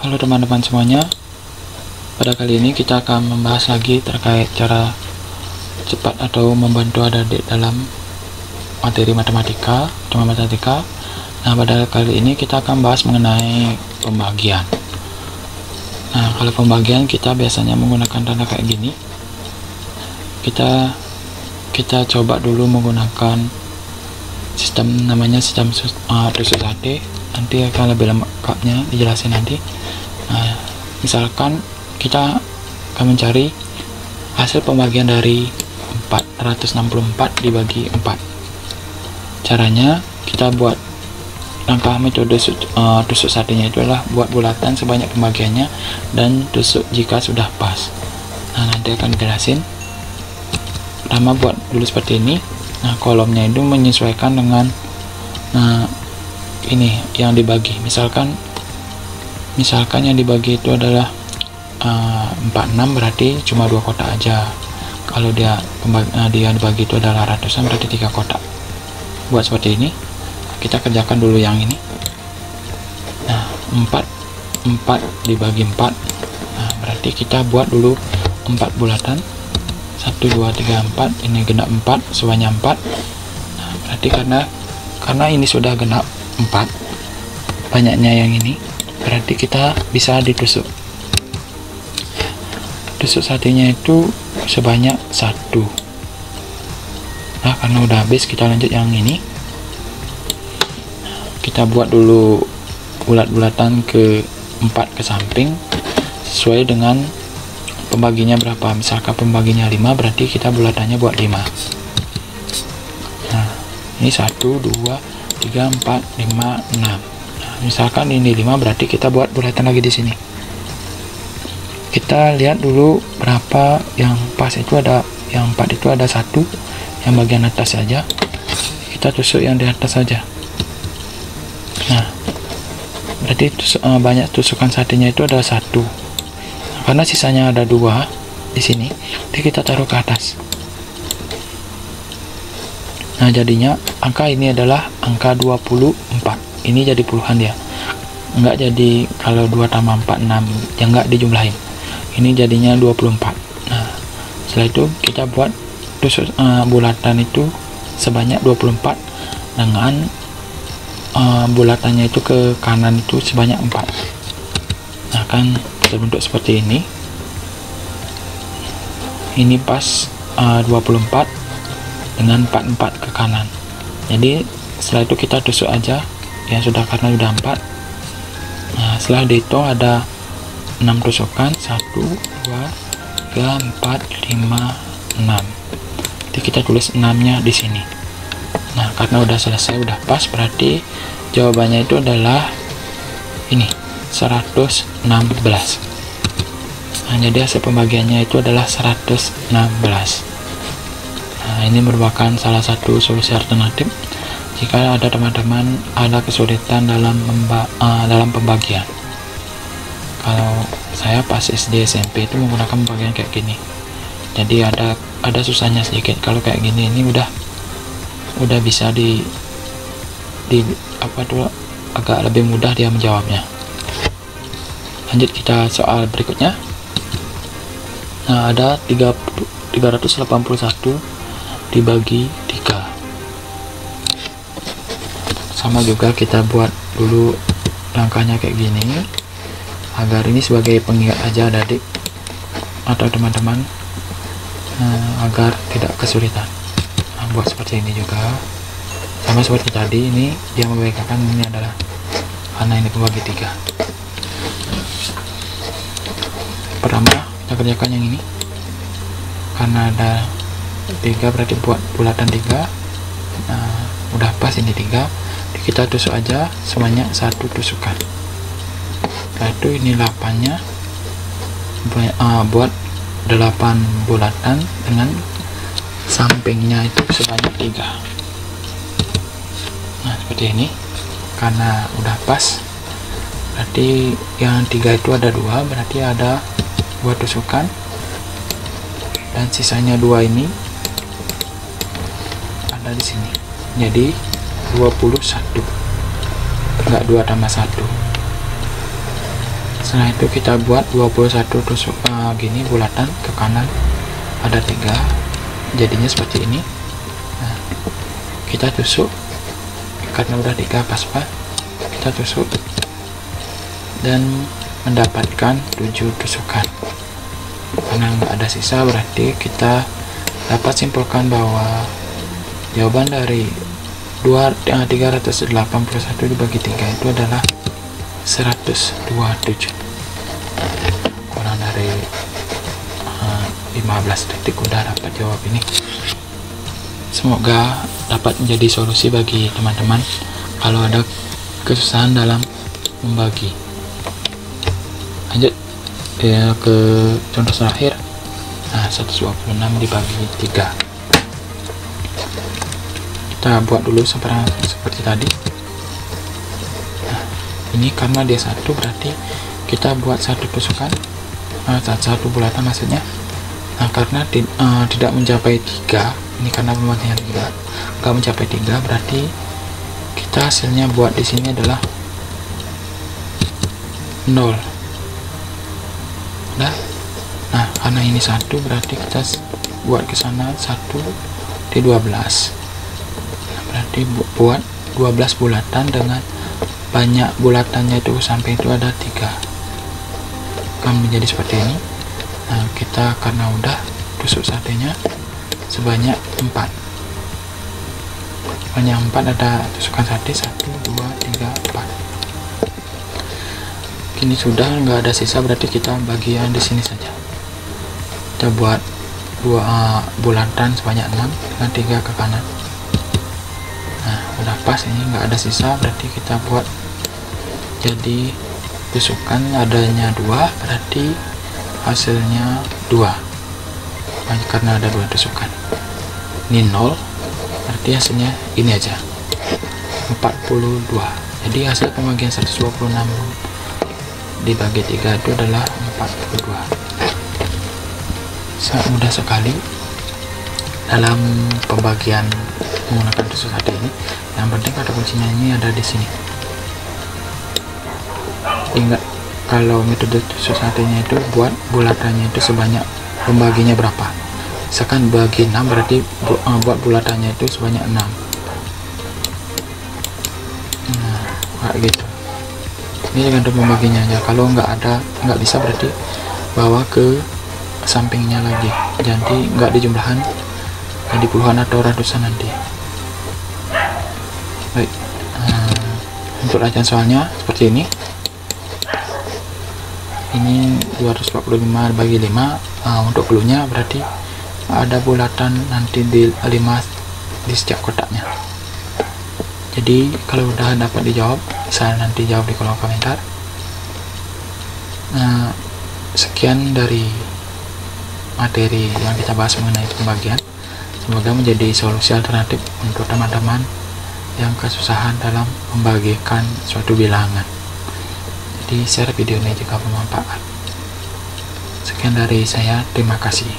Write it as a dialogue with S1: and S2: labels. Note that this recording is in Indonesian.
S1: Halo teman-teman semuanya, pada kali ini kita akan membahas lagi terkait cara cepat atau membantu adik-adik dalam materi matematika. Nah, pada kali ini kita akan bahas mengenai pembagian. Nah, kalau pembagian kita biasanya menggunakan tanda kayak gini. Kita coba dulu menggunakan sistem namanya sistem tusuk sate. Nanti akan lebih lengkapnya dijelasin nanti. Nah, misalkan kita akan mencari hasil pembagian dari 464 dibagi 4. Caranya kita buat langkah metode tusuk satenya itu adalah buat bulatan sebanyak pembagiannya dan tusuk jika sudah pas. Nah, nanti akan dijelasin. Pertama buat dulu seperti ini. Nah, kolomnya itu menyesuaikan dengan ini yang dibagi. Misalkan yang dibagi itu adalah 46, berarti cuma 2 kotak aja. Kalau dia dibagi itu adalah ratusan, berarti 3 kotak. Buat seperti ini, kita kerjakan dulu yang ini. Nah, 4 dibagi 4. Nah, berarti kita buat dulu 4 bulatan. 1 2 3 4, ini genap 4, sebanyak 4. Nah, berarti karena ini sudah genap 4, banyaknya yang ini, berarti kita bisa ditusuk. Tusuk satenya itu sebanyak 1. Nah, karena udah habis, kita lanjut yang ini. Kita buat dulu bulat-bulatan ke 4 ke samping sesuai dengan pembaginya berapa. Misalkan pembaginya 5, berarti kita bulatannya buat 5. Nah, ini 1 2 3 4 5 6. Nah, misalkan ini 5, berarti kita buat bulatan lagi di sini. Kita lihat dulu berapa yang pas. Itu ada yang 4 itu ada 1 yang bagian atas saja, kita tusuk yang di atas saja. Nah, berarti banyak tusukan satenya itu ada 1. Karena sisanya ada 2 di sini, jadi kita taruh ke atas. Nah, jadinya angka ini adalah angka 24. Ini jadi puluhan dia, enggak jadi kalau 2 tambah 4 6, ya enggak dijumlahin. Ini jadinya 24. Nah, setelah itu kita buat tusuk bulatan itu sebanyak 24 dengan bulatannya itu ke kanan itu sebanyak 4. Nah, kan terbentuk seperti ini. Ini pas 24 dengan 44 ke kanan. Jadi setelah itu kita tusuk aja ya sudah, karena sudah 4. Nah, setelah dihitung ada 6 tusukan, 1 2 3 4 5 6. Jadi kita tulis 6 nya di sini. Nah, karena udah selesai, udah pas, berarti jawabannya itu adalah ini 116. Nah, jadi hasil pembagiannya itu adalah 116. Nah, ini merupakan salah satu solusi alternatif jika ada teman-teman ada kesulitan dalam pembagian. Kalau saya pas SD SMP itu menggunakan pembagian kayak gini, jadi ada susahnya sedikit. Kalau kayak gini ini udah bisa di agak lebih mudah dia menjawabnya. Lanjut kita soal berikutnya. Nah, ada 381 dibagi 3. Sama juga kita buat dulu langkahnya kayak gini, agar ini sebagai pengingat aja adik atau teman-teman, agar tidak kesulitan. Nah, buat seperti ini juga sama seperti tadi. Ini dia membedakan, ini adalah karena ini pembagi 3. Pertama kita kerjakan yang ini, karena ada 3 berarti buat bulatan 3. Nah, udah pas ini 3, kita tusuk aja sebanyak 1 tusukan. Setelah itu ini 8 nya buat 8 bulatan dengan sampingnya itu sebanyak 3. Nah, seperti ini. Karena udah pas, berarti yang 3 itu ada 2, berarti ada 2 tusukan, dan sisanya 2 ini ada di sini. Jadi 21, enggak 2 tambah 1. Setelah itu kita buat 21 tusuk gini bulatan ke kanan, ada 3, jadinya seperti ini. Nah, kita tusuk karena udah 3 pas, kita tusuk dan mendapatkan 7 tusukan. Karena nggak ada sisa, berarti kita dapat simpulkan bahwa jawaban dari 381 dibagi 3 itu adalah 127. Kurang dari 15 detik udah dapat jawab ini. Semoga dapat menjadi solusi bagi teman-teman kalau ada kesusahan dalam membagi. Lanjut ya ke contoh terakhir. Nah, 126 dibagi 3. Kita buat dulu seperti tadi. Nah, ini karena dia 1 berarti kita buat 1 tusukan, 1 bulatan maksudnya. Nah, karena tidak mencapai 3, ini karena pembagian 3 nggak mencapai 3, berarti kita hasilnya buat di sini adalah 0. Nah, karena ini 1 berarti kita buat ke sana 1 di 12. Berarti buat 12 bulatan dengan banyak bulatannya itu sampai itu ada 3, akan menjadi seperti ini. Nah, kita karena udah tusuk satenya sebanyak 4, ada tusukan sate 1, 2, 3, 4. Ini sudah nggak ada sisa, berarti kita bagian di sini saja. Kita buat 2 bulatan sebanyak 6 dengan 3 ke kanan. Nah, udah pas, ini nggak ada sisa, berarti kita buat jadi tusukan adanya 2, berarti hasilnya 2. Karena ada 2 tusukan, ini 0, berarti hasilnya ini aja 42. Jadi hasil pembagian 126 dibagi 3 itu adalah 42. Sangat mudah sekali dalam pembagian menggunakan tusuk sate ini. Yang penting kata kuncinya ini ada di sini. Ingat, kalau metode tusuk satenya itu buat bulatannya itu sebanyak, pembaginya berapa. Misalkan bagi 6 berarti buat bulatannya itu sebanyak 6. Nah, kayak gitu. Ini dengan pembaginya aja. Kalau nggak bisa berarti bawa ke sampingnya lagi, jadi nggak di jumlahan, jadi puluhan atau ratusan nanti. Baik, untuk racaan soalnya seperti ini. Ini 245 bagi 5. Untuk cluenya berarti ada bulatan nanti di 5 di setiap kotaknya. Jadi kalau udah dapat dijawab, saya nanti jawab di kolom komentar. Sekian dari materi yang kita bahas mengenai pembagian. Semoga menjadi solusi alternatif untuk teman-teman yang kesusahan dalam membagikan suatu bilangan. Jadi share video ini jika bermanfaat. Sekian dari saya, terima kasih.